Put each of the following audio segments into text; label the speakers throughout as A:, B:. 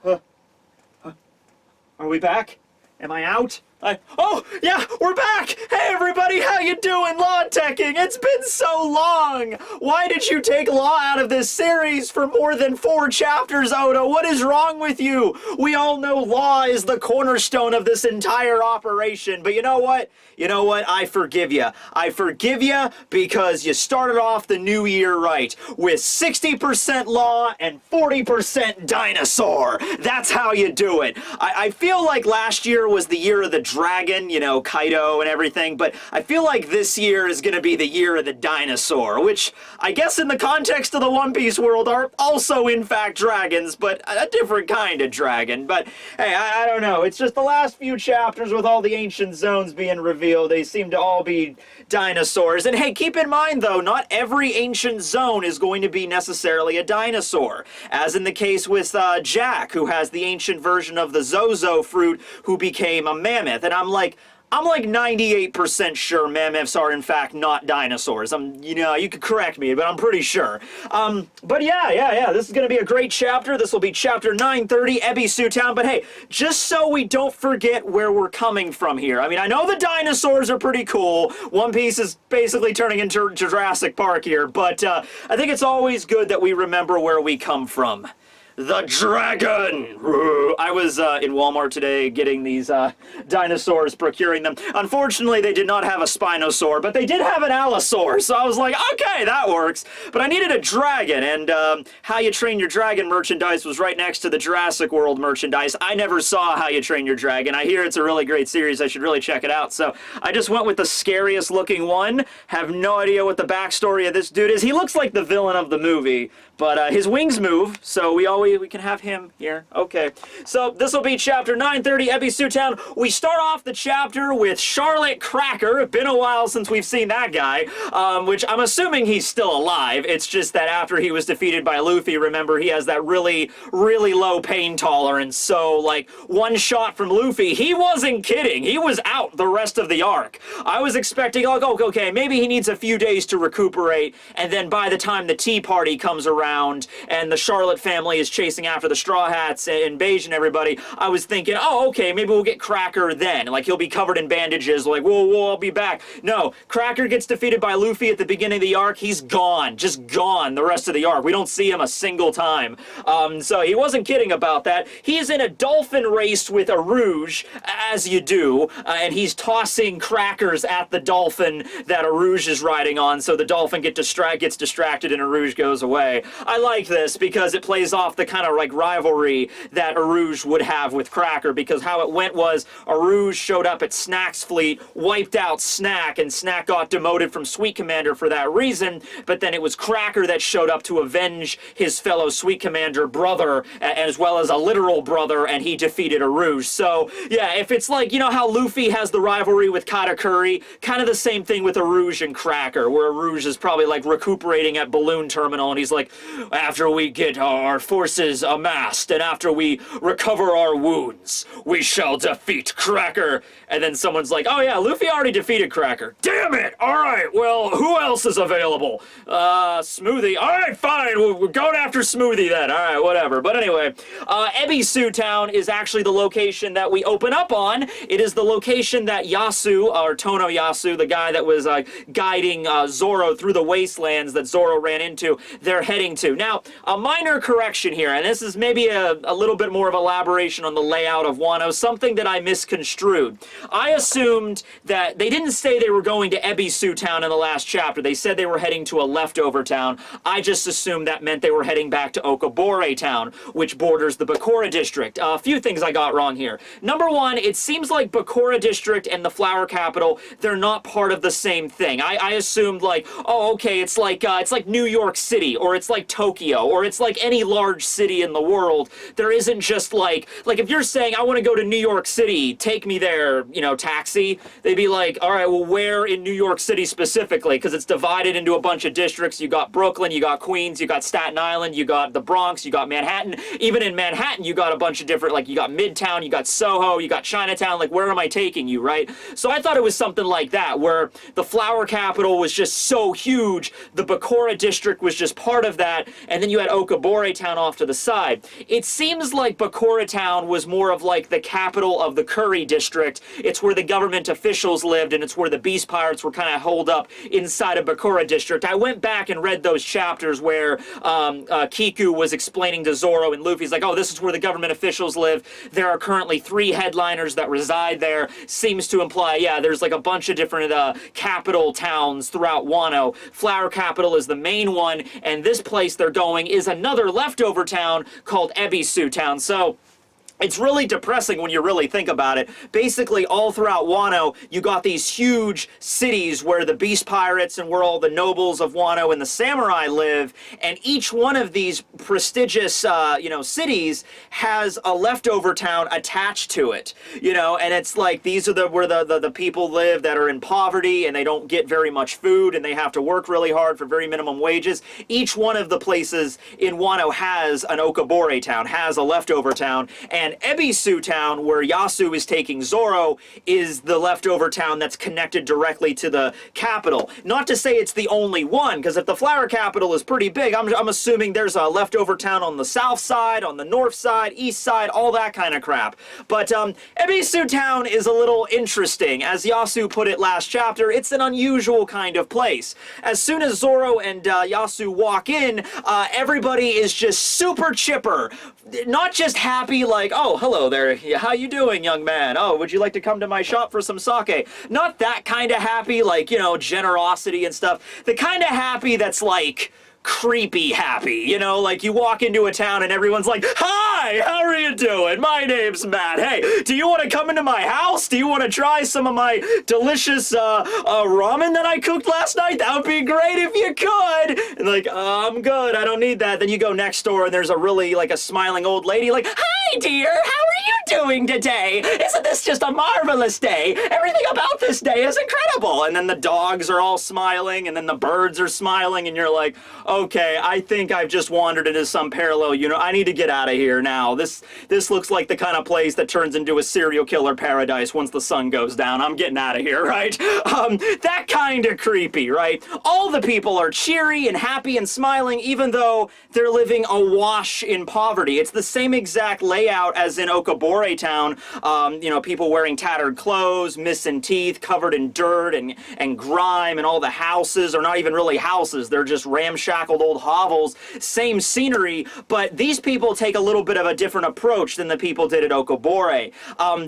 A: Are we back? Am I out? Oh, yeah, we're back! Hey, everybody, how you doing? Law Tekking, it's been so long! Why did you take Law out of this series for more than 4 chapters, Oda? What is wrong with you? We all know Law is the cornerstone of this entire operation, but you know what? You know what? I forgive you. I forgive you because you started off the new year right, with 60% Law and 40% Dinosaur. That's how you do it. I feel like last year was the year of the dragon, you know, Kaido and everything, but I feel like this year is going to be the year of the dinosaur, which I guess in the context of the One Piece world are also in fact dragons, but a different kind of dragon. But hey, I don't know, it's just the last few chapters with all the ancient zones being revealed, they seem to all be dinosaurs. And hey, keep in mind though, not every ancient zone is going to be necessarily a dinosaur, as in the case with Jack, who has the ancient version of the Zozo fruit, who became a mammoth. And I'm like 98% sure mammoths are in fact not dinosaurs. You know, you could correct me, but I'm pretty sure. But yeah, this is gonna be a great chapter. This will be chapter 930, Ebisu Town. But hey, just so we don't forget where we're coming from here. I mean, I know the dinosaurs are pretty cool. One Piece is basically turning into Jurassic Park here, but I think it's always good that we remember where we come from. The dragon! I was in Walmart today getting these dinosaurs, procuring them. Unfortunately, they did not have a Spinosaur, but they did have an Allosaur, so I was like, okay, that works. But I needed a dragon, and How You Train Your Dragon merchandise was right next to the Jurassic World merchandise. I never saw How You Train Your Dragon. I hear it's a really great series. I should really check it out. So I just went with the scariest looking one. Have no idea what the backstory of this dude is. He looks like the villain of the movie, but his wings move, so we can have him here. Okay, so this will be chapter 930, Ebisu Town. We start off the chapter with Charlotte Cracker. Been a while since we've seen that guy, which I'm assuming he's still alive. It's just that after he was defeated by Luffy, remember, he has that really, really low pain tolerance. So, like, one shot from Luffy, he wasn't kidding. He was out the rest of the arc. I was expecting, like, oh, okay, maybe he needs a few days to recuperate, and then by the time the tea party comes around and the Charlotte family is chasing after the Straw Hats and Beige and everybody, I was thinking, oh, okay, maybe we'll get Cracker then. Like, he'll be covered in bandages, like, whoa, I'll be back. No, Cracker gets defeated by Luffy at the beginning of the arc. He's gone, just gone the rest of the arc. We don't see him a single time. So he wasn't kidding about that. He's in a dolphin race with a Rouge, as you do, and he's tossing crackers at the dolphin that a Rouge is riding on, so the dolphin gets distracted and a Rouge goes away. I like this because it plays off the kind of like rivalry that Arouge would have with Cracker, because how it went was Arouge showed up at Snack's fleet, wiped out Snack, and Snack got demoted from Sweet Commander for that reason, but then it was Cracker that showed up to avenge his fellow Sweet Commander brother, as well as a literal brother, and he defeated Arouge. So yeah, if it's like, you know how Luffy has the rivalry with Katakuri, kind of the same thing with Arouge and Cracker, where Arouge is probably like recuperating at Balloon Terminal, and he's like, after we get our forces amassed, and after we recover our wounds, we shall defeat Cracker. And then someone's like, oh yeah, Luffy already defeated Cracker. Damn it! Alright, well, who else is available? Smoothie. Alright, fine, we're going after Smoothie then. Alright, whatever. But anyway, Ebisu Town is actually the location that we open up on. It is the location that Yasu, or Tono Yasu, the guy that was guiding Zoro through the wastelands that Zoro ran into, they're heading to. Now, a minor correction here, and this is maybe a little bit more of elaboration on the layout of Wano, something that I misconstrued. I assumed that they didn't say they were going to Ebisu Town in the last chapter. They said they were heading to a leftover town. I just assumed that meant they were heading back to Okobore Town, which borders the Bakura District. A few things I got wrong here. Number one, it seems like Bakura District and the Flower Capital, they're not part of the same thing. I assumed like, oh, okay, it's like New York City, or it's like Tokyo, or it's like any large city in the world. There isn't just like if you're saying, I want to go to New York City, take me there, you know, taxi, they'd be like, all right, well, where in New York City specifically? Because it's divided into a bunch of districts. You got Brooklyn, you got Queens, you got Staten Island, you got the Bronx, you got Manhattan. Even in Manhattan, you got a bunch of different, like, you got Midtown, you got Soho, you got Chinatown. Like, where am I taking you, right? So I thought it was something like that, where the Flower Capital was just so huge, the Bakura District was just part of that, that, and then you had Okabore Town off to the side. It seems like Bakura Town was more of like the capital of the Curry District. It's where the government officials lived, and it's where the Beast Pirates were kind of holed up inside of Bakura District. I went back and read those chapters where Kiku was explaining to Zoro, and Luffy's like, oh, this is where the government officials live. There are currently 3 headliners that reside there. Seems to imply, yeah, there's like a bunch of different capital towns throughout Wano. Flower Capital is the main one, and this place they're going is another leftover town called Ebisu Town. So it's really depressing when you really think about it. Basically, all throughout Wano, you got these huge cities where the Beast Pirates and where all the nobles of Wano and the samurai live, and each one of these prestigious, cities has a leftover town attached to it, and it's like these are where the people live that are in poverty and they don't get very much food and they have to work really hard for very minimum wages. Each one of the places in Wano has an Okabore town, has a leftover town, and Ebisu Town, where Yasu is taking Zoro, is the leftover town that's connected directly to the capital. Not to say it's the only one, because if the Flower Capital is pretty big, I'm assuming there's a leftover town on the south side, on the north side, east side, all that kind of crap. But Ebisu Town is a little interesting. As Yasu put it last chapter, it's an unusual kind of place. As soon as Zoro and Yasu walk in, everybody is just super chipper. Not just happy like, oh, hello there, how you doing, young man? Oh, would you like to come to my shop for some sake? Not that kind of happy, like, generosity and stuff. The kind of happy that's like creepy happy, like you walk into a town and everyone's like, hi, how are you doing? My name's Matt. Hey, do you want to come into my house? Do you want to try some of my delicious ramen that I cooked last night? That would be great if you could. And like, I'm good, I don't need that. Then you go next door and there's a really like a smiling old lady like, hi dear, how are you doing today? Isn't this just a marvelous day? Everything about this day is incredible. And then the dogs are all smiling and then the birds are smiling and you're like, okay, I think I've just wandered into some parallel universe. I need to get out of here now. This looks like the kind of place that turns into a serial killer paradise once the sun goes down. I'm getting out of here, right? That kind of creepy, right? All the people are cheery and happy and smiling, even though they're living awash in poverty. It's the same exact layout as in Okabore Town. People wearing tattered clothes, missing teeth, covered in dirt and grime, and all the houses are not even really houses. They're just ramshackle old hovels, same scenery, but these people take a little bit of a different approach than the people did at Okabore.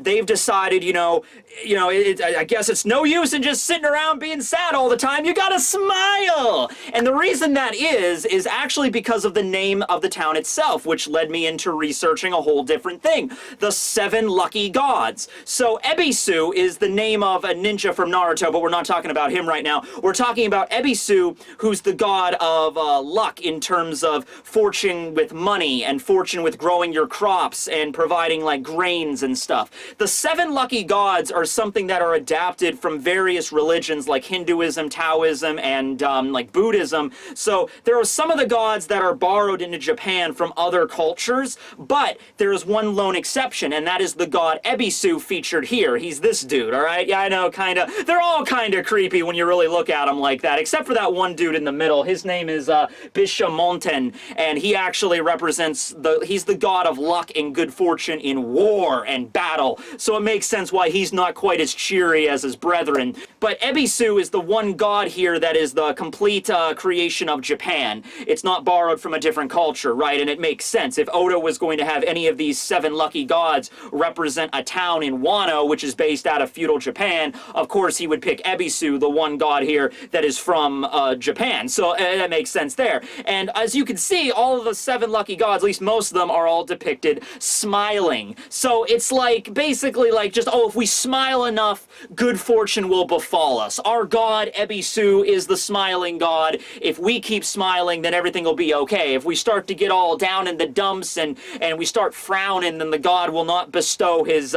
A: They've decided, I guess it's no use in just sitting around being sad all the time. You gotta smile! And the reason that is actually because of the name of the town itself, which led me into researching a whole different thing. The 7 Lucky Gods. So Ebisu is the name of a ninja from Naruto, but we're not talking about him right now. We're talking about Ebisu, who's the god of luck in terms of fortune with money and fortune with growing your crops and providing like grains and stuff. The 7 lucky gods are something that are adapted from various religions like Hinduism, Taoism, and like Buddhism. So there are some of the gods that are borrowed into Japan from other cultures, but there is one lone exception, and that is the god Ebisu featured here. He's this dude, all right? Yeah, I know, kind of. They're all kind of creepy when you really look at them like that, except for that one dude in the middle. His name is Bishamonten, and he actually represents he's the god of luck and good fortune in war and battle, so it makes sense why he's not quite as cheery as his brethren. But Ebisu is the one god here that is the complete creation of Japan. It's not borrowed from a different culture, right? And it makes sense. If Oda was going to have any of these 7 lucky gods represent a town in Wano, which is based out of feudal Japan, of course he would pick Ebisu, the one god here that is from Japan. So that makes sense there. And as you can see, all of the 7 lucky gods, at least most of them, are all depicted smiling. So it's like, basically like just, oh, if we smile enough, good fortune will befall us. Our god, Ebisu, is the smiling god. If we keep smiling, then everything will be okay. If we start to get all down in the dumps and we start frown, and then the god will not bestow his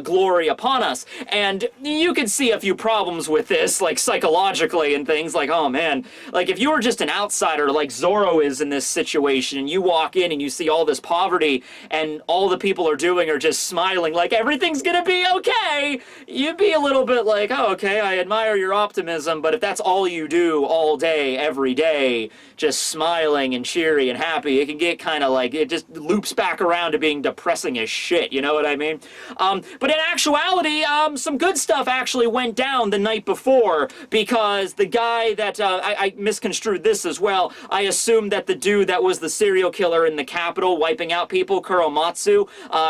A: glory upon us. And you could see a few problems with this, like psychologically and things, like, oh man, like if you were just an outsider like Zoro is in this situation, and you walk in and you see all this poverty and all the people are doing are just smiling like everything's gonna be okay, you'd be a little bit like, oh, okay, I admire your optimism, but if that's all you do all day, every day, just smiling and cheery and happy, it can get kind of like, it just loops back around to being depressing as shit, you know what I mean? But in actuality, some good stuff actually went down the night before, because the guy that, I misconstrued this as well, I assumed that the dude that was the serial killer in the Capitol wiping out people, Kuromatsu,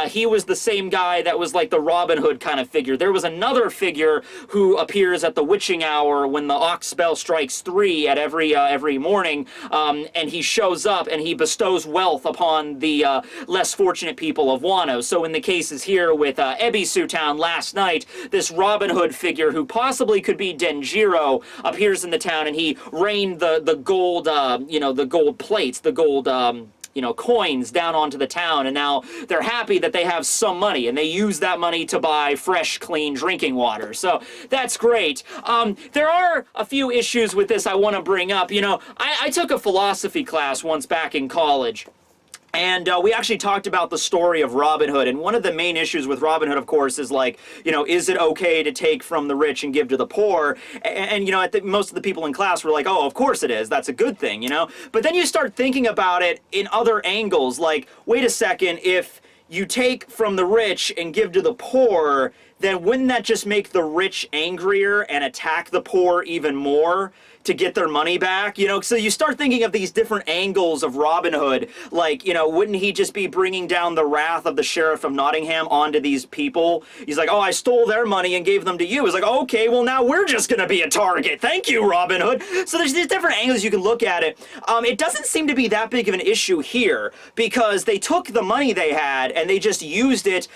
A: he was the same guy that was like the Robin Hood kind of figure. There was another figure who appears at the witching hour when the ox bell strikes 3 at every morning, and he shows up and he bestows wealth upon the less fortunate people of Wano. So in the cases here with Ebisu Town last night, this Robin Hood figure who possibly could be Denjiro appears in the town, and he rained the gold, the gold plates, the gold, coins down onto the town, and now they're happy that they have some money, and they use that money to buy fresh, clean drinking water. So that's great. There are a few issues with this I want to bring up. I took a philosophy class once back in college, and we actually talked about the story of Robin Hood, and one of the main issues with Robin Hood, of course, is like, is it okay to take from the rich and give to the poor? And I think most of the people in class were like, oh, of course it is. That's a good thing, But then you start thinking about it in other angles, like, wait a second, if you take from the rich and give to the poor, then wouldn't that just make the rich angrier and attack the poor even more to get their money back? So you start thinking of these different angles of Robin Hood, like, wouldn't he just be bringing down the wrath of the sheriff of Nottingham onto these people? He's like, oh, I stole their money and gave them to you. It's like, okay, well, now we're just gonna be a target. Thank you, Robin Hood. So there's these different angles you can look at it. It doesn't seem to be that big of an issue here, because they took the money they had and they just used it.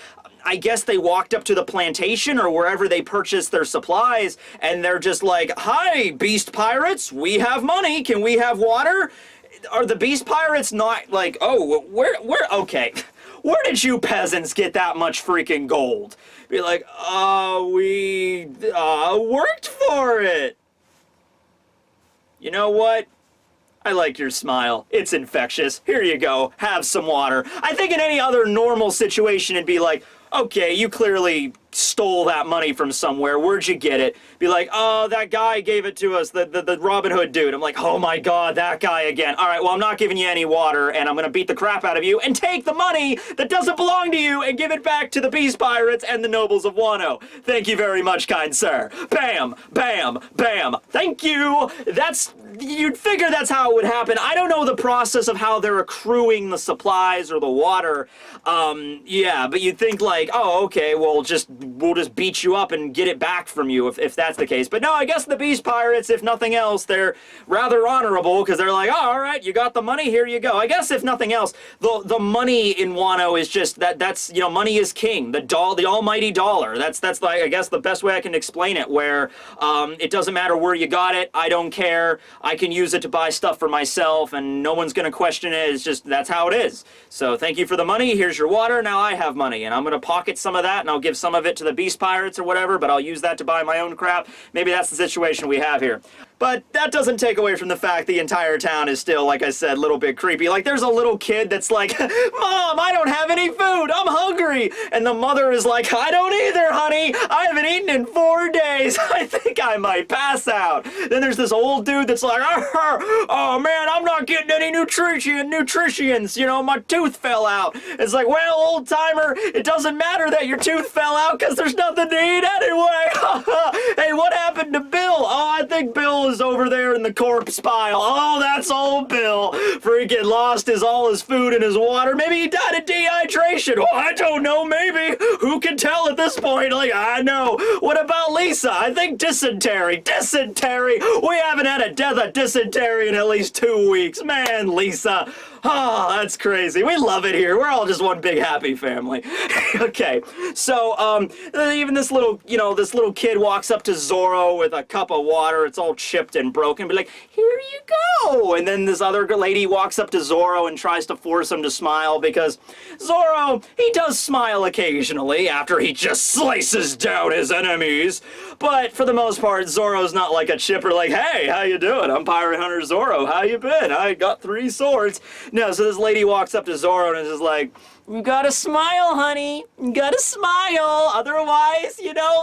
A: I guess they walked up to the plantation or wherever they purchased their supplies, and they're just like, hi, beast pirates, we have money, can we have water? Are the beast pirates not like, oh, okay, where did you peasants get that much freaking gold? Be like, we worked for it. You know what? I like your smile. It's infectious. Here you go. Have some water. I think in any other normal situation it'd be like, okay, you clearly stole that money from somewhere. Where'd you get it? Be like, oh, that guy gave it to us, the Robin Hood dude. I'm like, oh my god, that guy again. All right, well, I'm not giving you any water, and I'm gonna beat the crap out of you and take the money that doesn't belong to you and give it back to the Beast Pirates and the nobles of Wano. Thank you very much, kind sir. Bam, bam, bam. Thank you. You'd figure that's how it would happen. I don't know the process of how they're accruing the supplies or the water. Yeah, but you'd think like, oh, okay, well, we'll just beat you up and get it back from you if that's the case. But no, I guess the Beast Pirates, if nothing else, they're rather honorable, because they're like, oh, all right, you got the money, here you go. I guess if nothing else, the money in Wano is just that's money is king. The almighty dollar. That's like, I guess the best way I can explain it, where it doesn't matter where you got it. I don't care. I can use it to buy stuff for myself, and no one's gonna question it. It's just, that's how it is. So thank you for the money. Here's your water. Now I have money, and I'm gonna pocket some of that, and I'll give some of it to the Beast Pirates or whatever, but I'll use that to buy my own crap. Maybe that's the situation we have here. But that doesn't take away from the fact the entire town is still, like I said, a little bit creepy. Like, there's a little kid that's like, Mom, I don't have any food, I'm hungry. And the mother is like, I don't either, honey. I haven't eaten in 4 days. I think I might pass out. Then there's this old dude that's like, oh man, I'm not getting any nutrients. My tooth fell out. It's like, well, old timer, it doesn't matter that your tooth fell out, because there's nothing to eat anyway. Hey, what happened to Bill? Oh, I think Bill is over there in the corpse pile. Oh, that's old Bill. Freaking lost all his food and his water. Maybe he died of dehydration. Oh, I don't know, maybe. Who can tell at this point? Like, I know. What about Lisa? I think dysentery. Dysentery. We haven't had a death of dysentery in at least 2 weeks. Man, Lisa. Oh, that's crazy. We love it here. We're all just one big happy family. Okay, so even this little, this little kid walks up to Zoro with a cup of water. It's all chipped and broken. Be like, here you go. And then this other lady walks up to Zoro and tries to force him to smile because Zoro, he does smile occasionally after he just slices down his enemies. But for the most part, Zoro's not like a chipper like, hey, how you doing? I'm Pirate Hunter Zoro. How you been? I got 3 swords. No, so this lady walks up to Zoro and is just like, you gotta smile, honey. You gotta smile. Otherwise,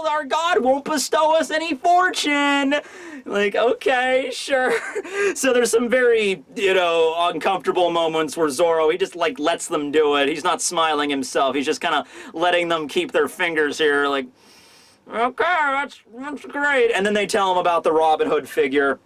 A: our God won't bestow us any fortune. Like, okay, sure. So there's some very, uncomfortable moments where Zoro, he just, lets them do it. He's not smiling himself. He's just kind of letting them keep their fingers here, like, okay, that's great. And then they tell him about the Robin Hood figure.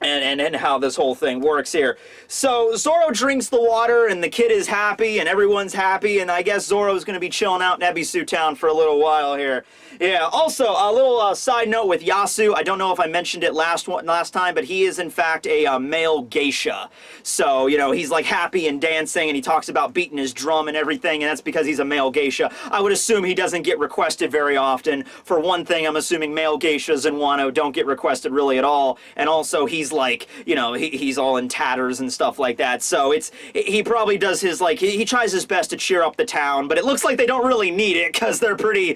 A: And how this whole thing works here. So Zoro drinks the water and the kid is happy and everyone's happy, and I guess Zoro's gonna be chilling out in Ebisu Town for a little while here. Yeah, also a little side note with Yasu. I don't know if I mentioned it last time, but he is in fact a male geisha. So, he's like happy and dancing and he talks about beating his drum and everything, and that's because he's a male geisha. I would assume he doesn't get requested very often. For one thing, I'm assuming male geishas in Wano don't get requested really at all, and also he's like, he's all in tatters and stuff like that. So he probably does his, he tries his best to cheer up the town, but it looks like they don't really need it because they're pretty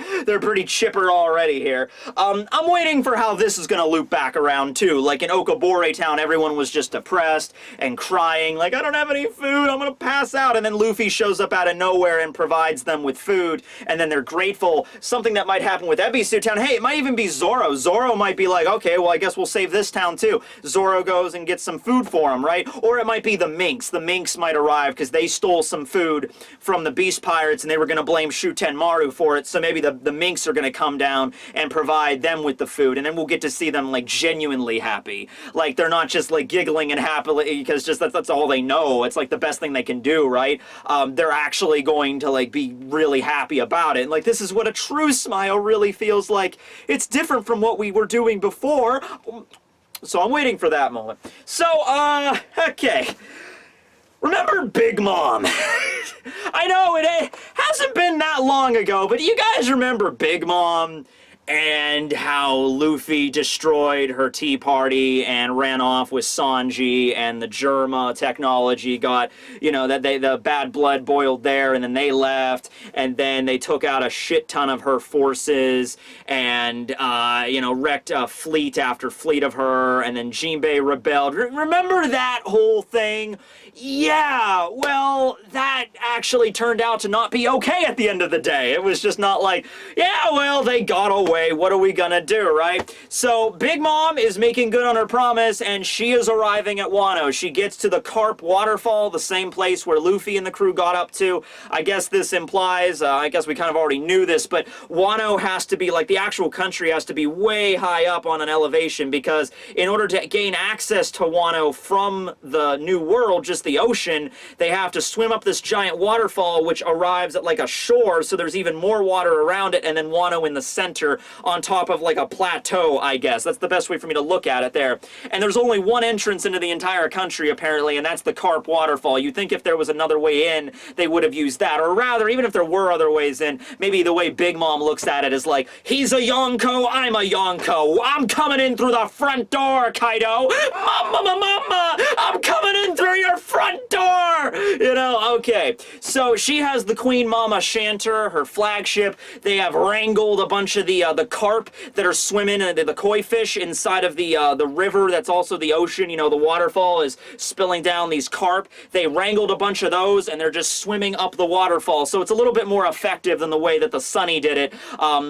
A: chipper already here. I'm waiting for how this is gonna loop back around too. Like in Okabore Town, everyone was just depressed and crying, like, I don't have any food, I'm gonna pass out. And then Luffy shows up out of nowhere and provides them with food, and then they're grateful. Something that might happen with Ebisu Town, hey, it might even be Zoro. Zoro might be like, okay, well, I guess we'll save this town too. Zoro goes and gets some food for him, right? Or it might be the Minks. The Minks might arrive because they stole some food from the Beast Pirates and they were going to blame Shutenmaru for it, so maybe the Minks are going to come down and provide them with the food, and then we'll get to see them, genuinely happy. Like, they're not just, giggling and happily because just that's all they know. It's, the best thing they can do, right? They're actually going to, be really happy about it. And, this is what a true smile really feels like. It's different from what we were doing before. So I'm waiting for that moment. So, okay. Remember Big Mom? I know it hasn't been that long ago, but do you guys remember Big Mom and how Luffy destroyed her tea party and ran off with Sanji, and the Germa technology got, that the bad blood boiled there, and then they left, and then they took out a shit ton of her forces and, wrecked fleet after fleet of her, and then Jinbei rebelled. Remember that whole thing? Yeah, well, that actually turned out to not be okay at the end of the day. It was just not like, yeah, well, they got away. What are we gonna do, right? So Big Mom is making good on her promise, and she is arriving at Wano. She gets to the Carp Waterfall, the same place where Luffy and the crew got up to. I guess this implies, I guess we kind of already knew this, but Wano has to be, the actual country has to be way high up on an elevation, because in order to gain access to Wano from the New World, just the ocean, they have to swim up this giant waterfall, which arrives at a shore, so there's even more water around it, and then Wano in the center on top of a plateau, I guess. That's the best way for me to look at it there. And there's only one entrance into the entire country, apparently, and that's the Carp Waterfall. You'd think if there was another way in, they would have used that. Or rather, even if there were other ways in, maybe the way Big Mom looks at it is he's a Yonko, I'm a Yonko. I'm coming in through the front door, Kaido. Mama, I'm coming in through your front door! Okay. So she has the Queen Mama Shanter, her flagship. They have wrangled a bunch of the carp that are swimming, the koi fish inside of the river that's also the ocean. The waterfall is spilling down these carp. They wrangled a bunch of those, and they're just swimming up the waterfall. So it's a little bit more effective than the way that the Sunny did it,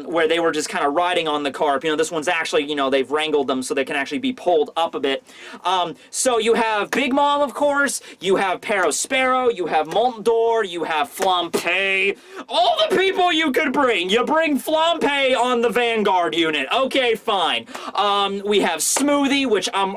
A: where they were just kind of riding on the carp. This one's actually, they've wrangled them so they can actually be pulled up a bit. So you have Big Mom, of course. You have Perospero. You have Montdor. You have Flampe. All the people you could bring. You bring Flampe on the Vanguard unit. Okay, fine. We have Smoothie, which I'm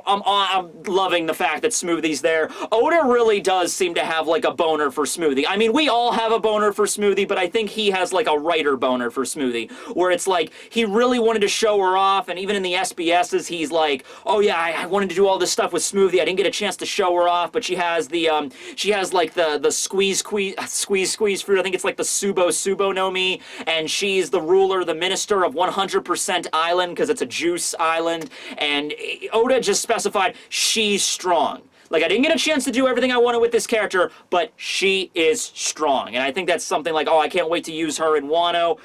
A: loving the fact that Smoothie's there. Oda really does seem to have like a boner for Smoothie. I mean, we all have a boner for Smoothie, but I think he has like a writer boner for Smoothie, where it's like he really wanted to show her off, and even in the SBSs, he's like, oh yeah, I wanted to do all this stuff with Smoothie. I didn't get a chance to show her off, but she has like the squeeze fruit. I think it's like the Subo no Mi, and she's the ruler, the minister of 100% Island, because it's a juice island, and Oda just specified she's strong. Like, I didn't get a chance to do everything I wanted with this character, but she is strong. And I think that's something like, oh, I can't wait to use her in Wano.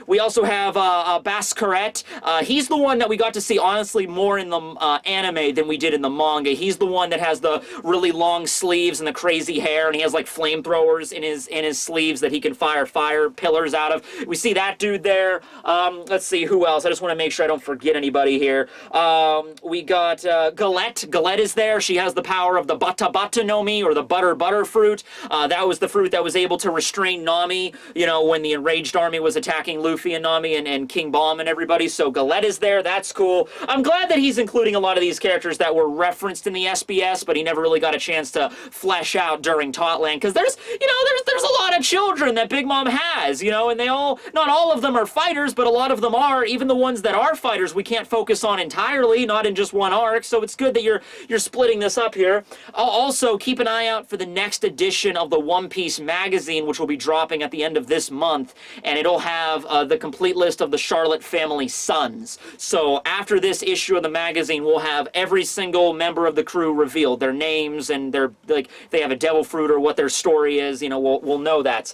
A: We also have Bascaret. He's the one that we got to see, honestly, more in the anime than we did in the manga. He's the one that has the really long sleeves and the crazy hair, and he has, like, flamethrowers in his sleeves that he can fire pillars out of. We see that dude there. Let's see, who else? I just want to make sure I don't forget anybody here. We got Galette. Galette is there. She has the power of the Bata no Mi, or the butter fruit. That was the fruit that was able to restrain Nami, you know, when the enraged army was attacking Luffy and Nami and King Bomb and everybody. So Galette is there. That's cool. I'm glad that he's including a lot of these characters that were referenced in the SBS, but he never really got a chance to flesh out during Totland, because there's a lot of children that Big Mom has, you know, and not all of them are fighters, but a lot of them are. Even the ones that are fighters, we can't focus on entirely, not in just one arc. So it's good that you're splitting this up here. I'll also keep an eye out for the next edition of the One Piece magazine, which will be dropping at the end of this month, and it'll have the complete list of the Charlotte family sons. So after this issue of the magazine, we'll have every single member of the crew revealed, their names, and they have a devil fruit or what their story is. You know, we'll know that.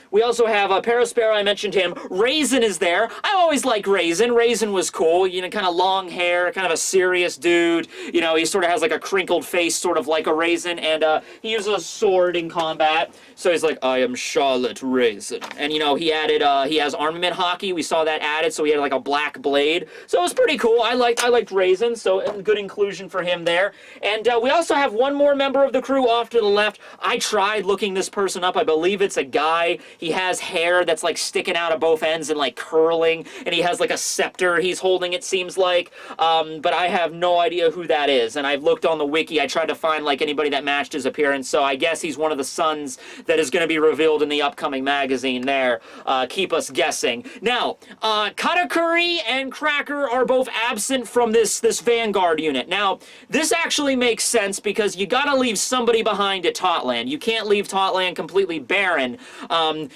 A: We also have Perispera. I mentioned him. Raisin is there. I always like Raisin. Raisin was cool. You know, kind of long hair, kind of a serious dude. You know, he sort of has like a crinkled face, sort of like a raisin, and he uses a sword in combat. So he's like, I am Charlotte Raisin. And, you know, he has armament hockey. We saw that added, so he had like a black blade. So it was pretty cool. I liked Raisin, so good inclusion for him there. And we also have one more member of the crew off to the left. I tried looking this person up. I believe it's a guy. He has hair that's like sticking out of both ends and like curling, and he has like a scepter he's holding, it seems like. But I have no idea who that is, and I've looked on the wiki. I tried to find like anybody that matched his appearance, so I guess he's one of the sons that is going to be revealed in the upcoming magazine there. Keep us guessing. Now, Katakuri and Cracker are both absent from this Vanguard unit. Now, this actually makes sense because you gotta leave somebody behind at Totland. You can't leave Totland completely barren,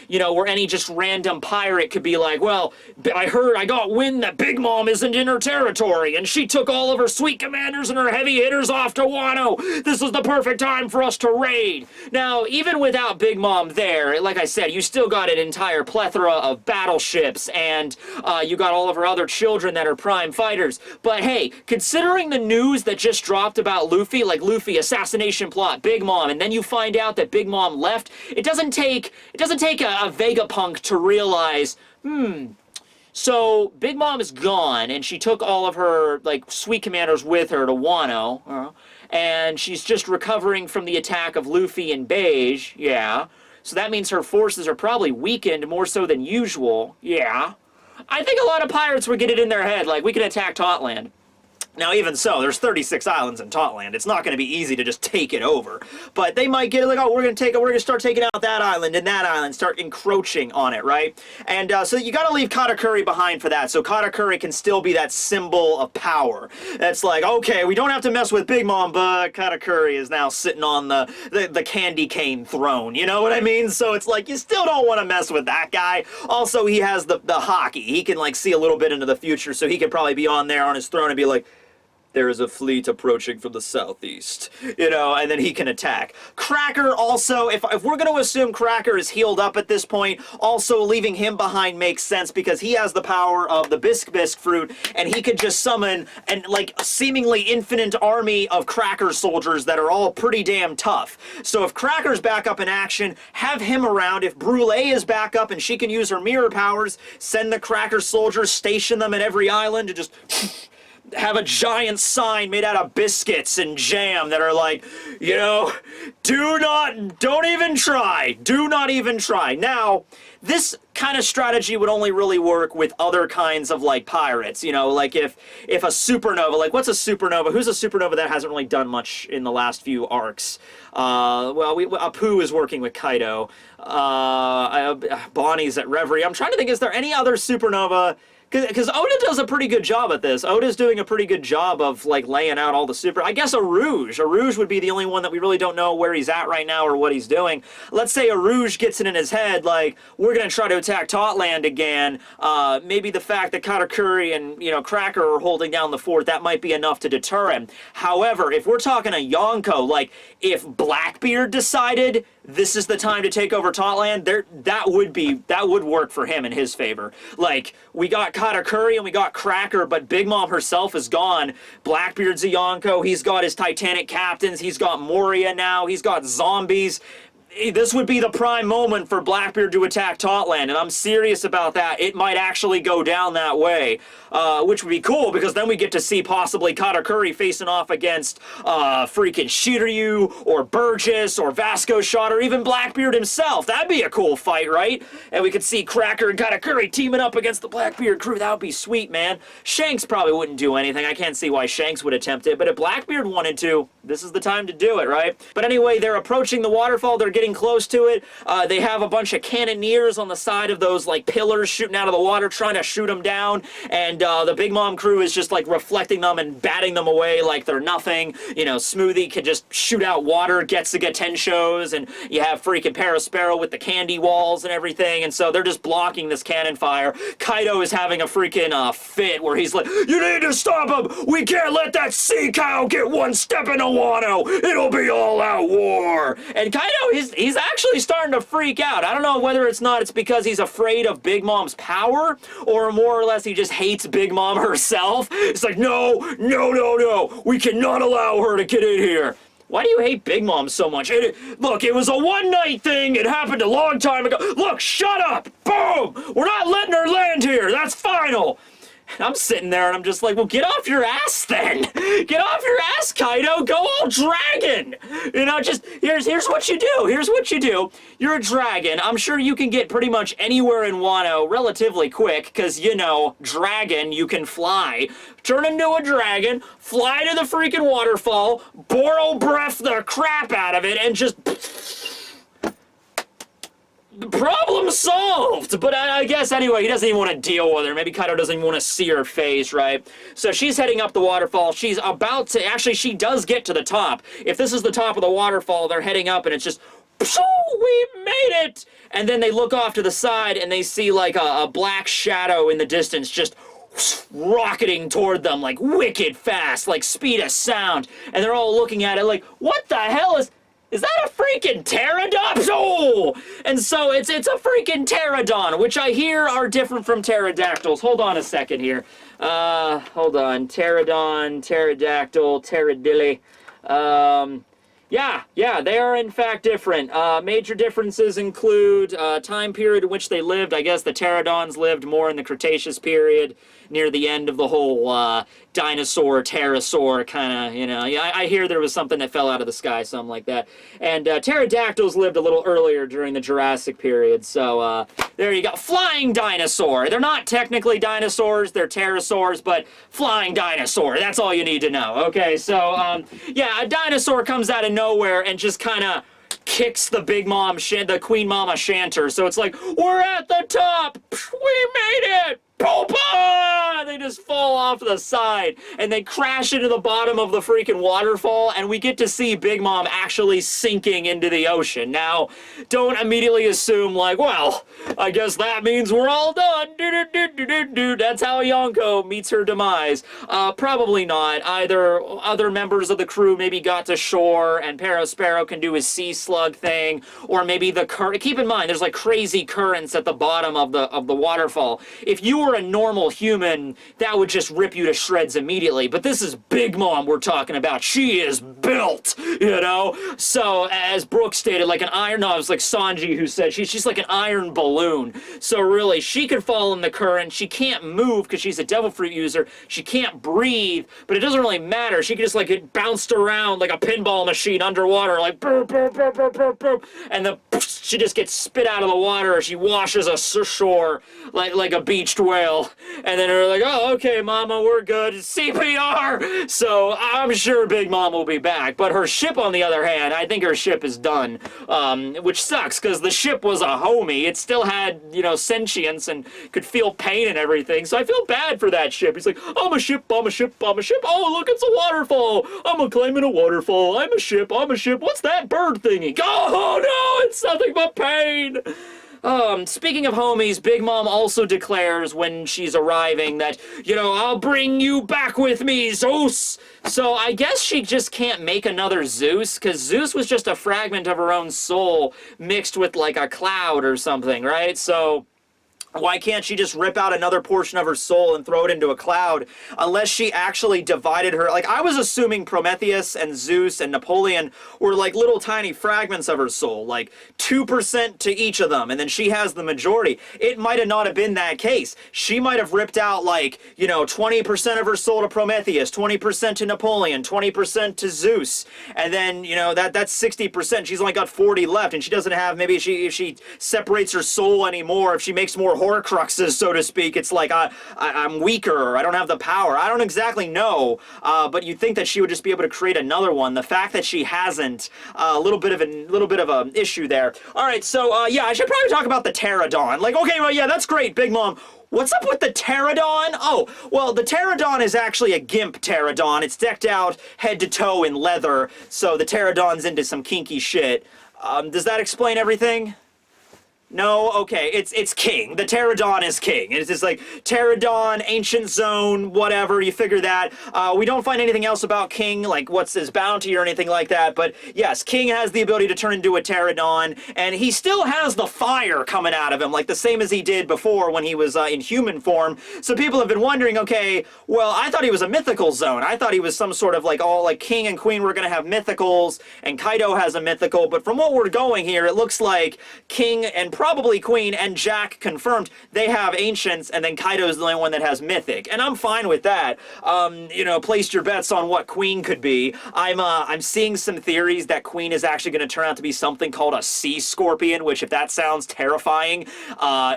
A: you know, where any just random pirate could be like, well, I got wind that Big Mom isn't in her territory, and she took all of her sweet commanders and her heavy hitters off to Wano. This is the perfect time for us to raid. Now, even without Big Mom there, like I said, you still got an entire plethora of battleships, and you got all of her other children that are prime fighters. But hey, considering the news that just dropped about Luffy, like Luffy assassination plot, Big Mom, and then you find out that Big Mom left, it doesn't take a Vegapunk to realize, so Big Mom is gone, and she took all of her like sweet commanders with her to Wano, and she's just recovering from the attack of Luffy and Beige, yeah. So that means her forces are probably weakened more so than usual, yeah. I think a lot of pirates would get it in their head, like, we can attack Totland. Now, even so, there's 36 islands in Totland. It's not going to be easy to just take it over. But they might get it like, oh, we're going to start taking out that island and that island, start encroaching on it, right? And so you got to leave Katakuri behind for that, so Katakuri can still be that symbol of power. It's like, okay, we don't have to mess with Big Mom, but Katakuri is now sitting on the candy cane throne, you know what I mean? So it's like, you still don't want to mess with that guy. Also, he has the hockey. He can, like, see a little bit into the future, so he could probably be on there on his throne and be like, there is a fleet approaching from the southeast, you know, and then he can attack. Cracker also, if we're going to assume Cracker is healed up at this point, also leaving him behind makes sense because he has the power of the Bisque fruit, and he could just summon like a seemingly infinite army of Cracker soldiers that are all pretty damn tough. So if Cracker's back up in action, have him around. If Brule is back up and she can use her mirror powers, send the Cracker soldiers, station them at every island, and just have a giant sign made out of biscuits and jam that are like, you know, don't even try. Do not even try. Now, this kind of strategy would only really work with other kinds of, like, pirates, you know, like if a supernova, like, what's a supernova? Who's a supernova that hasn't really done much in the last few arcs? Well, Apu is working with Kaido. Bonnie's at Reverie. I'm trying to think, is there any other supernova? Because Oda does a pretty good job at this. Oda's doing a pretty good job of, like, laying out all the super... I guess a Rouge. A Rouge would be the only one that we really don't know where he's at right now or what he's doing. Let's say a Rouge gets it in his head, like, we're going to try to attack Totland again. Maybe the fact that Katakuri and, you know, Cracker are holding down the fort, that might be enough to deter him. However, if we're talking a Yonko, like, if Blackbeard decided this is the time to take over Totland, that would work for him in his favor. Like, we got Katakuri and we got Cracker, but Big Mom herself is gone. Blackbeard's a Yonko, he's got his Titanic captains, he's got Moria now, he's got zombies. This would be the prime moment for Blackbeard to attack Totland, and I'm serious about that. It might actually go down that way, which would be cool, because then we get to see possibly Katakuri facing off against freaking Shiryu, or Burgess, or Vasco Shot, or even Blackbeard himself. That'd be a cool fight, right? And we could see Cracker and Katakuri teaming up against the Blackbeard crew. That would be sweet, man. Shanks probably wouldn't do anything. I can't see why Shanks would attempt it, but if Blackbeard wanted to, this is the time to do it, right? But anyway, they're approaching the waterfall. They're getting close to it. They have a bunch of cannoneers on the side of those, like, pillars shooting out of the water, trying to shoot them down, and the Big Mom crew is just, like, reflecting them and batting them away like they're nothing. You know, Smoothie can just shoot out water, Getsuga Tenshos, and you have freaking Parasparrow with the candy walls and everything, and so they're just blocking this cannon fire. Kaido is having a freaking fit where he's like, you need to stop him! We can't let that sea cow get one step in a Wano! It'll be all-out war! And Kaido, he's actually starting to freak out. I don't know whether it's because he's afraid of Big Mom's power, or more or less he just hates Big Mom herself. It's like, no, we cannot allow her to get in here. Why do you hate Big Mom so much? Look, it was a one-night thing. It happened a long time ago. Look, shut up! Boom! We're not letting her land here. That's final. And I'm sitting there and I'm just like, well, get off your ass then. Get off your ass, Kaido. Go all dragon. You know, just, here's what you do. Here's what you do. You're a dragon. I'm sure you can get pretty much anywhere in Wano relatively quick, because, you know, dragon, you can fly. Turn into a dragon, fly to the freaking waterfall, borrow breath the crap out of it, and just... problem solved! But I guess, anyway, he doesn't even want to deal with her. Maybe Kaido doesn't even want to see her face, right? So she's heading up the waterfall. She's about to... Actually, she does get to the top. If this is the top of the waterfall, they're heading up, and it's just... We made it! And then they look off to the side, and they see, like, a black shadow in the distance just... rocketing toward them, like, wicked fast, like, speed of sound. And they're all looking at it like, what the hell is... Is that a freaking pterodon? Oh! And so it's a freaking pterodon, which I hear are different from pterodactyls. Hold on a second here. Hold on. Pterodon, pterodactyl, pterodilly. Yeah, they are in fact different. Major differences include time period in which they lived. I guess the pterodons lived more in the Cretaceous period, near the end of the whole dinosaur, pterosaur kind of, you know. Yeah, I hear there was something that fell out of the sky, something like that. And pterodactyls lived a little earlier during the Jurassic period, so there you go. Flying dinosaur. They're not technically dinosaurs, they're pterosaurs, but flying dinosaur. That's all you need to know. Okay, so, yeah, a dinosaur comes out of nowhere and just kind of kicks the Big Mom, the Queen Mama Shanter. So it's like, we're at the top! We made it! Poopa! They just fall off the side, and they crash into the bottom of the freaking waterfall, and we get to see Big Mom actually sinking into the ocean. Now, don't immediately assume, like, well, I guess that means we're all done. That's how Yonko meets her demise. Probably not. Either other members of the crew maybe got to shore, and Parasparrow can do his sea slug thing, or maybe the current. Keep in mind, there's like crazy currents at the bottom of the waterfall. If you were a normal human something, that would just rip you to shreds immediately. But this is Big Mom we're talking about. She is built, you know? So, as Brooke stated, like an iron, no, it was like Sanji who said, she's like an iron balloon. So really, she could fall in the current. She can't move because she's a devil fruit user. She can't breathe, but it doesn't really matter. She can just like get bounced around like a pinball machine underwater, like burp, burp, burp, burp, burp, burp, and then she just gets spit out of the water, or she washes ashore like a beached whale, and then they're like, oh, okay, Mama, we're good. CPR! So I'm sure Big Mom will be back, but her ship, on the other hand, I think her ship is done, which sucks, because the ship was a homie. It still had, you know, sentience and could feel pain and everything, so I feel bad for that ship. He's like, I'm a ship, I'm a ship, I'm a ship. Oh, look, it's a waterfall. I'm claiming a waterfall. I'm a ship, I'm a ship. What's that bird thingy? Oh, no, it's nothing but pain. Speaking of homies, Big Mom also declares when she's arriving that, you know, I'll bring you back with me, Zeus! So I guess she just can't make another Zeus, because Zeus was just a fragment of her own soul mixed with, like, a cloud or something, right? So why can't she just rip out another portion of her soul and throw it into a cloud, unless she actually divided her? Like, I was assuming Prometheus and Zeus and Napoleon were like little tiny fragments of her soul, like 2% to each of them, and then she has the majority. It might have not have been that case. She might have ripped out, like, you know, 20% of her soul to Prometheus, 20% to Napoleon, 20% to Zeus, and then, you know, that's 60%. She's only got 40 left, and she doesn't have, maybe if she separates her soul anymore, if she makes more Horcruxes, so to speak, it's like I'm weaker, or I don't have the power. I don't exactly know, but you'd think that she would just be able to create another one. The fact that she hasn't, a little bit of an issue there. All right, so yeah, I should probably talk about the Pterodon. Like, okay, well, yeah, that's great, Big Mom. What's up with the Pterodon? Oh, well, the Pterodon is actually a gimp Pterodon. It's decked out head to toe in leather, so the Pterodon's into some kinky shit. Does that explain everything? No? Okay, it's king. The Pterodon is king. It's just like Pterodon, ancient zone, whatever, you figure that. We don't find anything else about King, like what's his bounty or anything like that, but yes, King has the ability to turn into a Pterodon, and he still has the fire coming out of him, like the same as he did before when he was in human form. So people have been wondering, okay, well, I thought he was a mythical zone. I thought he was some sort of like, all like King and Queen were gonna have mythicals, and Kaido has a mythical, but from what we're going here, it looks like King and probably Queen and Jack confirmed they have ancients, and then Kaido's the only one that has mythic, and I'm fine with that. You know, place your bets on what Queen could be. I'm seeing some theories that Queen is actually going to turn out to be something called a sea scorpion, which, if that sounds terrifying,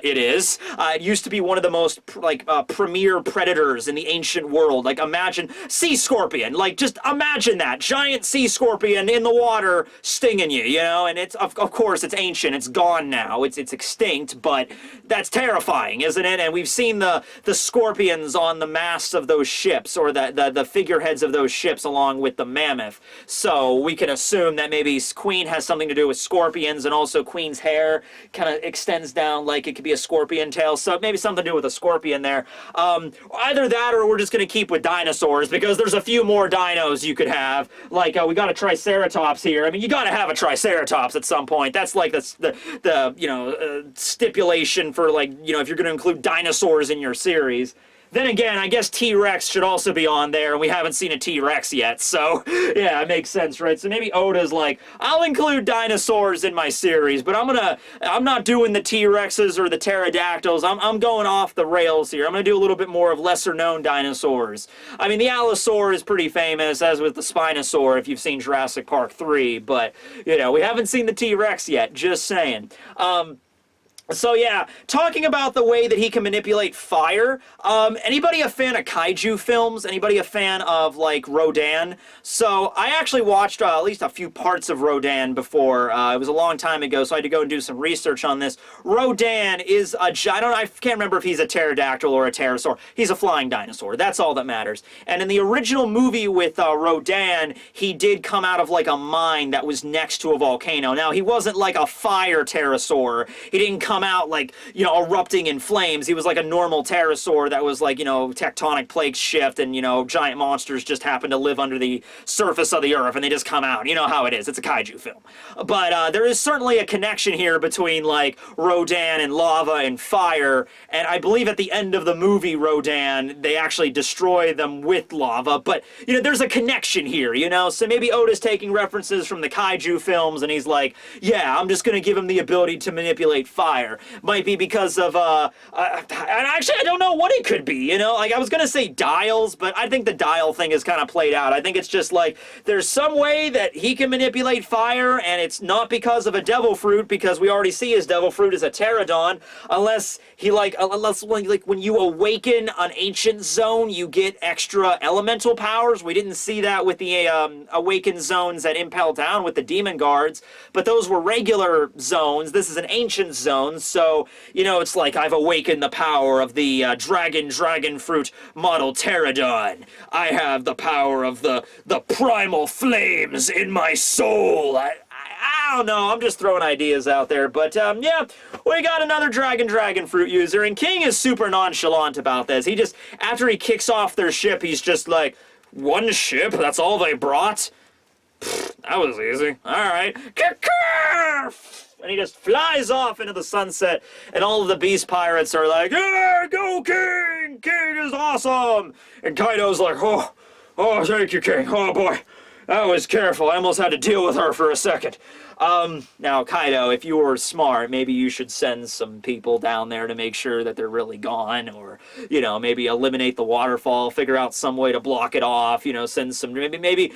A: it is. It used to be one of the most premier predators in the ancient world. Like, imagine sea scorpion. Like, just imagine that giant sea scorpion in the water stinging you. You know, and it's of course it's ancient. It's gone now. It's extinct, but that's terrifying, isn't it? And we've seen the scorpions on the masts of those ships, or the figureheads of those ships along with the mammoth. So we can assume that maybe Queen has something to do with scorpions, and also Queen's hair kind of extends down like it could be a scorpion tail, so maybe something to do with a scorpion there. Either that, or we're just going to keep with dinosaurs, because there's a few more dinos you could have. Like, we got a Triceratops here. I mean, you got to have a Triceratops at some point. That's like the you know, stipulation for, like, you know, if you're going to include dinosaurs in your series. Then again, I guess T-Rex should also be on there, and we haven't seen a T-Rex yet, so yeah, it makes sense, right? So maybe Oda's like, I'll include dinosaurs in my series, but I'm not doing the T-Rexes or the pterodactyls. I'm going off the rails here. I'm gonna do a little bit more of lesser-known dinosaurs. I mean, the Allosaur is pretty famous, as with the Spinosaur, if you've seen Jurassic Park 3, but, you know, we haven't seen the T-Rex yet, just saying. So yeah, talking about the way that he can manipulate fire, anybody a fan of kaiju films? Anybody a fan of, like, Rodan? So I actually watched at least a few parts of Rodan before. It was a long time ago, so I had to go and do some research on this. Rodan is I can't remember if he's a pterodactyl or a pterosaur. He's a flying dinosaur. That's all that matters. And in the original movie with Rodan, he did come out of, like, a mine that was next to a volcano. Now, he wasn't like a fire pterosaur. He didn't come come out like, you know, erupting in flames. He was like a normal pterosaur that was like, you know, tectonic plates shift and, you know, giant monsters just happen to live under the surface of the earth and they just come out. You know how it is. It's a kaiju film. But there is certainly a connection here between like Rodan and lava and fire, and I believe at the end of the movie Rodan, they actually destroy them with lava, but, you know, there's a connection here, you know? So maybe Oda's taking references from the kaiju films and he's like, yeah, I'm just gonna give him the ability to manipulate fire. Might be because of, and actually I don't know what it could be, you know? Like, I was gonna say dials, but I think the dial thing is kind of played out. I think it's just like, there's some way that he can manipulate fire, and it's not because of a devil fruit, because we already see his devil fruit is a pterodon, unless he like, when you awaken an ancient zone, you get extra elemental powers. We didn't see that with the awakened zones that Impel Down with the demon guards, but those were regular zones. This is an ancient zone, so, you know, it's like I've awakened the power of the dragon fruit model pterodon. I have the power of the primal flames in my soul. I don't know, I'm just throwing ideas out there, but yeah, we got another dragon fruit user, and King is super nonchalant about this. He just, after he kicks off their ship, he's just like, one ship? That's all they brought? Pfft, that was easy. Alright. And he just flies off into the sunset, and all of the beast pirates are like, yeah, go King! King is awesome! And Kaido's like, oh, thank you, King. Oh boy. That was careful. I almost had to deal with her for a second. Now, Kaido, if you were smart, maybe you should send some people down there to make sure that they're really gone, or, you know, maybe eliminate the waterfall, figure out some way to block it off, you know, send some, maybe,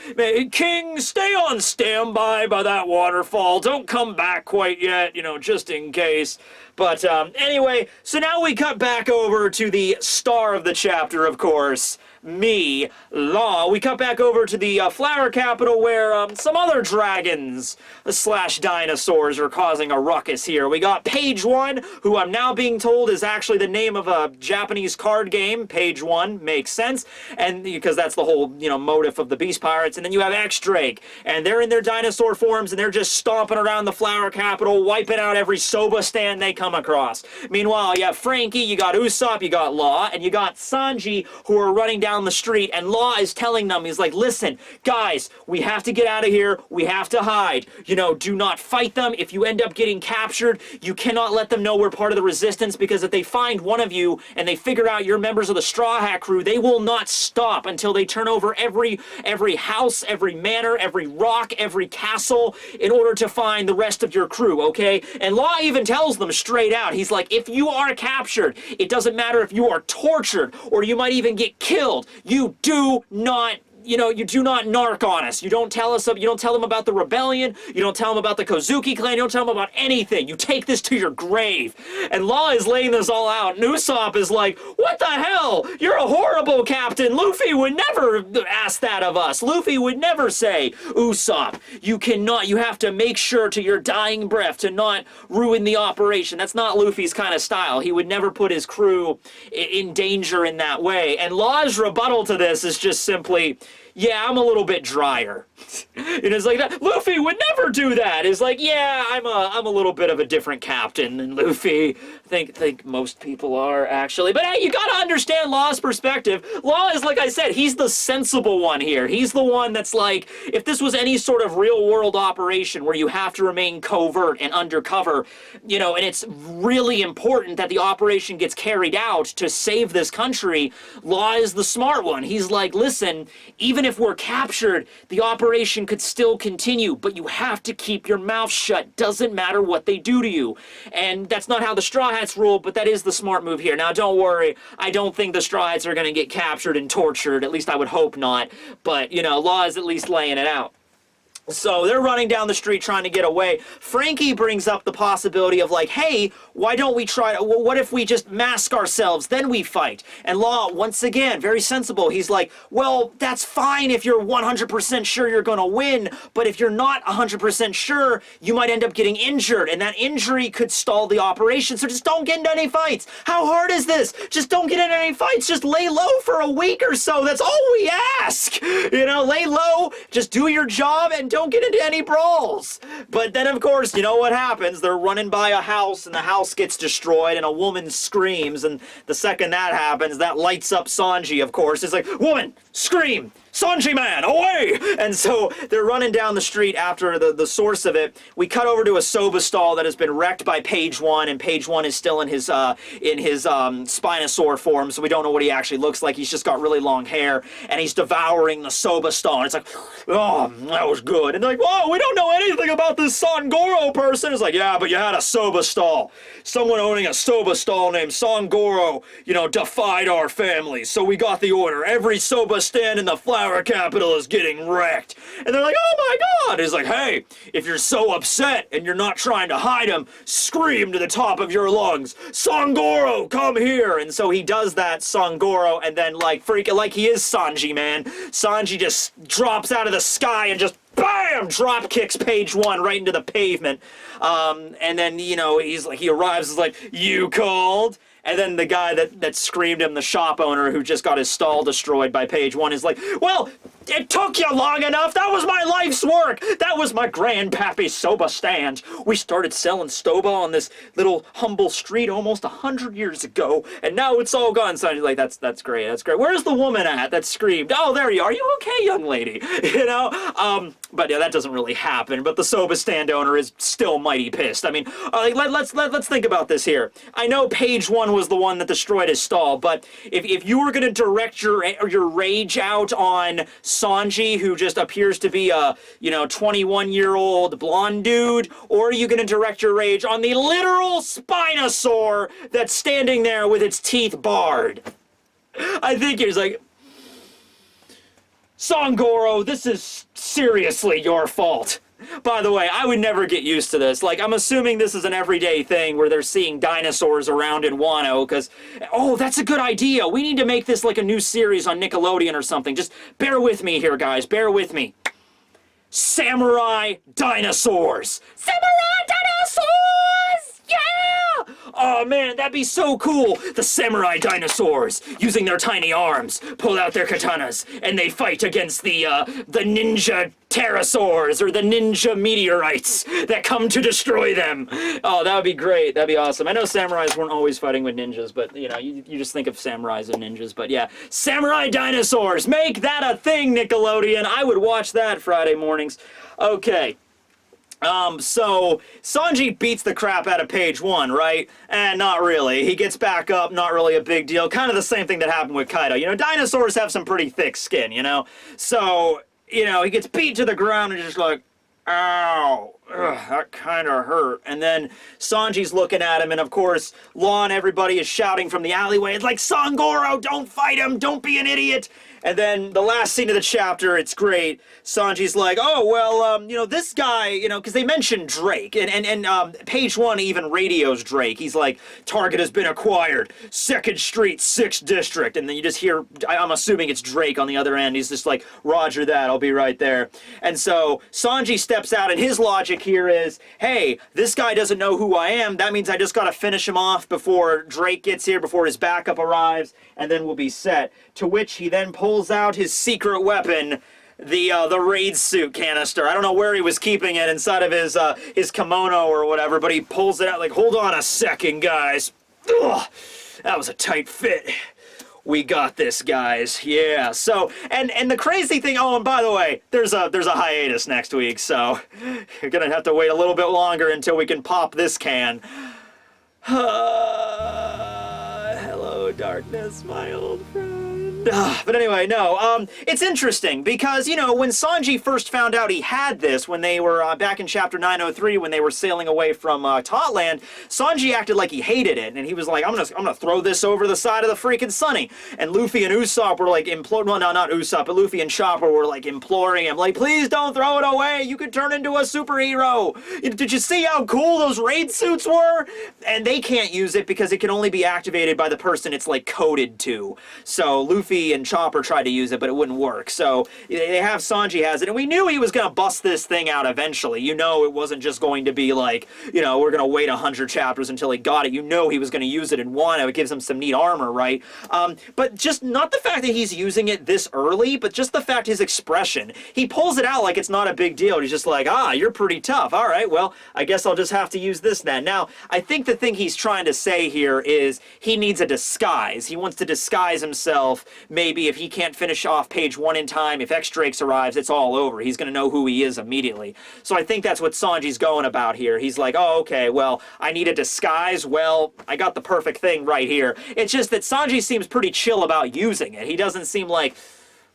A: King, stay on standby by that waterfall. Don't come back quite yet, you know, just in case. But, anyway, so now we cut back over to the star of the chapter, of course, me, Law. We cut back over to the flower capital where some other dragons / dinosaurs are causing a ruckus here. We got Page 1, who I'm now being told is actually the name of a Japanese card game. Page 1 makes sense, and because that's the whole, you know, motif of the Beast Pirates. And then you have X-Drake, and they're in their dinosaur forms, and they're just stomping around the flower capital, wiping out every soba stand they come across. Meanwhile, you have Frankie, you got Usopp, you got Law, and you got Sanji, who are running down the street, and Law is telling them, he's like, listen, guys, we have to get out of here, we have to hide, you know, do not fight them. If you end up getting captured, you cannot let them know we're part of the resistance, because if they find one of you and they figure out you're members of the Straw Hat crew, they will not stop until they turn over every house, every manor, every rock, every castle in order to find the rest of your crew, okay? And Law even tells them straight out, he's like, if you are captured, it doesn't matter if you are tortured or you might even get killed, you do not, you know, you do not narc on us. You don't tell us, you don't tell them about the rebellion, you don't tell them about the Kozuki clan, you don't tell them about anything. You take this to your grave. And Law is laying this all out, and Usopp is like, what the hell? You're a horrible captain. Luffy would never ask that of us. Luffy would never say, Usopp, you cannot, you have to make sure to your dying breath to not ruin the operation. That's not Luffy's kind of style. He would never put his crew in danger in that way. And Law's rebuttal to this is just simply, yeah, I'm a little bit drier. And it's like that. Luffy would never do that. It's like, yeah, I'm a little bit of a different captain than Luffy. I think most people are, actually. But hey, you gotta understand Law's perspective. Law is, like I said, he's the sensible one here. He's the one that's like, if this was any sort of real-world operation where you have to remain covert and undercover, you know, and it's really important that the operation gets carried out to save this country, Law is the smart one. He's like, listen, even if we're captured, the operation could still continue, but you have to keep your mouth shut. Doesn't matter what they do to you. And that's not how the Straw Hats rule, but that is the smart move here. Now, don't worry. I don't think the Straw Hats are going to get captured and tortured. At least I would hope not. But, you know, Law is at least laying it out. So they're running down the street trying to get away. Frankie brings up the possibility of like, hey, why don't we try, what if we just mask ourselves, then we fight? And Law, once again, very sensible. He's like, well, that's fine if you're 100% sure you're gonna win, but if you're not 100% sure, you might end up getting injured, and that injury could stall the operation, so just don't get into any fights. How hard is this? Just don't get into any fights. Just lay low for a week or so. That's all we ask. You know, lay low, just do your job, and don't get into any brawls. But then, of course, you know what happens? They're running by a house, and the house gets destroyed, and a woman screams, and the second that happens, that lights up Sanji, of course. It's like, woman, scream! Sanji man, away! And so they're running down the street after the source of it. We cut over to a soba stall that has been wrecked by Page One, and Page One is still in his Spinosaur form, so we don't know what he actually looks like. He's just got really long hair, and he's devouring the soba stall. And it's like, oh, that was good. And they're like, whoa, we don't know anything about this Sangoro person. It's like, yeah, but you had a soba stall. Someone owning a soba stall named Sangoro, you know, defied our family, so we got the order. Every soba stand in the flower capital is getting wrecked. And they're like, oh my god! He's like, hey, if you're so upset and you're not trying to hide him, scream to the top of your lungs, Sangoro, come here! And so he does that, Sangoro, and then like he is Sanji, man. Sanji just drops out of the sky and just bam! Drop kicks Page One right into the pavement. And then, you know, he arrives, is like, you called? And then the guy that screamed him, the shop owner who just got his stall destroyed by Page One, is like, well, it took you long enough. That was my life's work. That was my grandpappy's soba stand. We started selling soba on this little humble street almost 100 years ago, and now it's all gone. So I'm like, that's great. That's great. Where's the woman at that screamed? Oh, there you are. You okay, young lady? You know? But yeah, that doesn't really happen. But the soba stand owner is still mighty pissed. I mean, let's think about this here. I know Page One was the one that destroyed his stall, but if you were going to direct your rage out on Sanji, who just appears to be a, you know, 21-year-old blonde dude, or are you going to direct your rage on the literal Spinosaur that's standing there with its teeth barred? I think he's like, Sangoro, this is seriously your fault. By the way, I would never get used to this. Like, I'm assuming this is an everyday thing where they're seeing dinosaurs around in Wano, because, oh, that's a good idea. We need to make this like a new series on Nickelodeon or something. Just bear with me here, guys. Bear with me. Samurai dinosaurs. Samurai dinosaurs! Yeah! Oh man, that'd be so cool. The samurai dinosaurs, using their tiny arms, pull out their katanas, and they fight against the ninja pterosaurs, or the ninja meteorites that come to destroy them. Oh, that would be great. That'd be awesome. I know samurais weren't always fighting with ninjas, but you know, you just think of samurais and ninjas. But yeah, samurai dinosaurs. Make that a thing, Nickelodeon. I would watch that Friday mornings. Okay. So Sanji beats the crap out of Page One, right? And not really. He gets back up, not really a big deal. Kind of the same thing that happened with Kaido. You know, dinosaurs have some pretty thick skin, you know? So, you know, he gets beat to the ground and just like, ow, ugh, that kind of hurt. And then Sanji's looking at him, and of course, Law and everybody is shouting from the alleyway. It's like, Sangoro, don't fight him, don't be an idiot. And then the last scene of the chapter, it's great. Sanji's like, oh, well, you know, this guy, you know, because they mentioned Drake, and Page One even radios Drake. He's like, target has been acquired, 2nd Street, 6th District. And then you just hear, I'm assuming it's Drake on the other end. He's just like, roger that, I'll be right there. And so Sanji steps out, and his logic here is, hey, this guy doesn't know who I am. That means I just got to finish him off before Drake gets here, before his backup arrives, and then we'll be set. To which he then pulls out his secret weapon, the raid suit canister. I don't know where he was keeping it, inside of his kimono or whatever, but he pulls it out like, hold on a second, guys. Ugh, that was a tight fit. We got this, guys. Yeah. So, and the crazy thing, oh, and by the way, there's a hiatus next week, so you're gonna have to wait a little bit longer until we can pop this can. Hello, darkness, my old friend. But anyway, no, it's interesting because, you know, when Sanji first found out he had this, when they were back in chapter 903, when they were sailing away from Totland, Sanji acted like he hated it, and he was like, I'm gonna throw this over the side of the freaking Sunny. And Luffy and Usopp were like well, no, not Usopp, but Luffy and Chopper were like imploring him, like, please don't throw it away, you could turn into a superhero. Did you see how cool those raid suits were? And they can't use it because it can only be activated by the person it's like coded to. So Luffy Luffy and Chopper tried to use it, but it wouldn't work. So they have Sanji has it, and we knew he was going to bust this thing out eventually. You know it wasn't just going to be like, you know, we're going to wait 100 chapters until he got it. You know he was going to use it in Wano. It gives him some neat armor, right? But just not the fact that he's using it this early, but just the fact his expression. He pulls it out like it's not a big deal. He's just like, ah, you're pretty tough. All right, well, I guess I'll just have to use this then. Now, I think the thing he's trying to say here is he needs a disguise. He wants to disguise himself. Maybe if he can't finish off page 1 in time, if X-Drakes arrives, it's all over. He's going to know who he is immediately. So I think that's what Sanji's going about here. He's like, oh, okay, well, I need a disguise. Well, I got the perfect thing right here. It's just that Sanji seems pretty chill about using it. He doesn't seem like,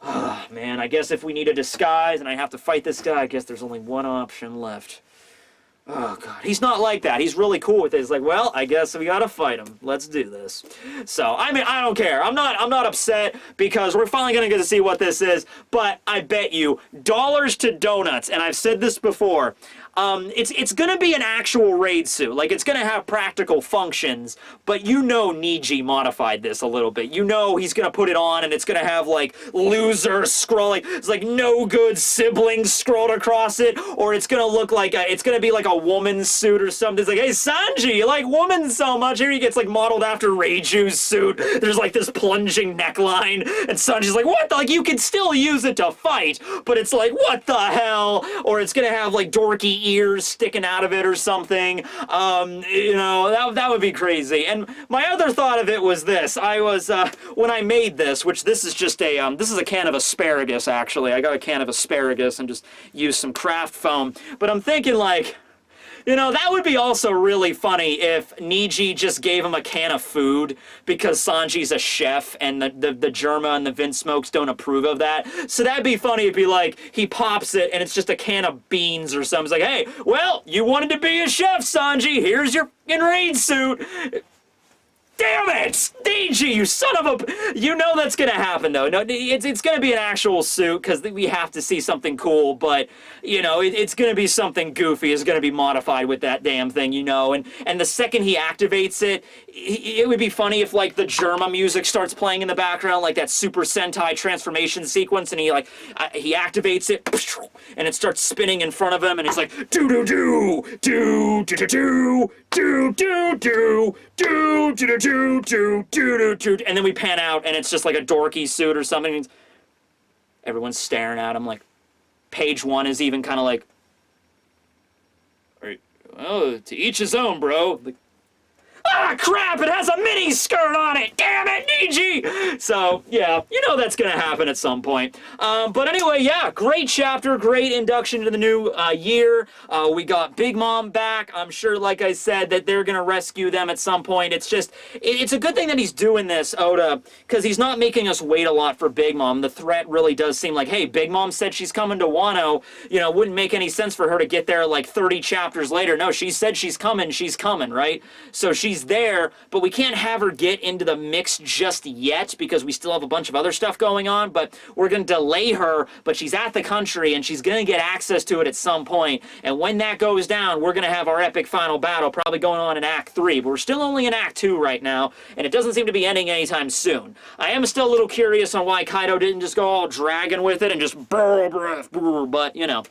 A: oh, man, I guess if we need a disguise and I have to fight this guy, I guess there's only one option left. Oh, God. He's not like that. He's really cool with it. He's like, well, I guess we gotta fight him. Let's do this. So, I mean, I don't care. I'm not upset because we're finally gonna get to see what this is, but I bet you dollars to donuts, and I've said this before, it's gonna be an actual raid suit. Like, it's gonna have practical functions, but you know Niji modified this a little bit. You know he's gonna put it on and it's gonna have, like, loser scrolling. It's like no good siblings scrolled across it, or it's gonna look like it's gonna be like a woman's suit or something. It's like, hey, Sanji, you like women so much. Here he gets, like, modeled after Reiju's suit. There's, like, this plunging neckline, and Sanji's like, what the? Like, you can still use it to fight, but it's like, what the hell? Or it's gonna have, like, dorky ears sticking out of it or something. You know, that would be crazy. And my other thought of it was this. I was, when I made this, which this is just a, this is a can of asparagus, actually. I got a can of asparagus and just used some craft foam. But I'm thinking, like, you know, that would be also really funny if Niji just gave him a can of food because Sanji's a chef and the Germa and the Vinsmokes don't approve of that. So that'd be funny. It'd be like, he pops it and it's just a can of beans or something. It's like, hey, well, you wanted to be a chef, Sanji. Here's your fucking raid suit. Damn it! Niji, you son of a... You know that's gonna happen, though. No, it's gonna be an actual suit, because we have to see something cool, but, you know, it's gonna be something goofy. It's gonna be modified with that damn thing, you know, and the second he activates it, it would be funny if, like, the Germa music starts playing in the background, like that Super Sentai transformation sequence, and he activates it, and it starts spinning in front of him, and he's like, do-do-do, do-do-do-do, do-do-do, do-do-do, and then we pan out and it's just like a dorky suit or something. Everyone's staring at him. Like, page 1 is even kind of like, well, to each his own, bro. Like, ah, crap, it has a mini skirt on it! Damn it, Niji! So, yeah, you know that's gonna happen at some point. But anyway, yeah, great chapter, great induction to the new year. We got Big Mom back. I'm sure, like I said, that they're gonna rescue them at some point. It's just, it's a good thing that he's doing this, Oda, because he's not making us wait a lot for Big Mom. The threat really does seem like, hey, Big Mom said she's coming to Wano. You know, it wouldn't make any sense for her to get there like 30 chapters later. No, she said she's coming, right? So she's there, but we can't have her get into the mix just yet because we still have a bunch of other stuff going on, but we're going to delay her, but she's at the country and she's going to get access to it at some point, and when that goes down, we're going to have our epic final battle probably going on in Act 3, but we're still only in Act 2 right now, and it doesn't seem to be ending anytime soon. I am still a little curious on why Kaido didn't just go all dragon with it and just but, you know.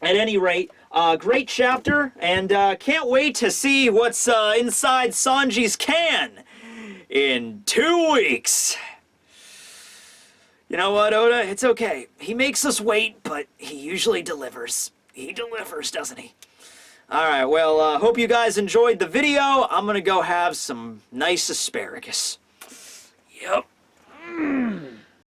A: At any rate, great chapter, and can't wait to see what's inside Sanji's can in 2 weeks. You know what, Oda? It's okay. He makes us wait, but he usually delivers. He delivers, doesn't he? Alright, well, hope you guys enjoyed the video. I'm gonna go have some nice asparagus. Yep.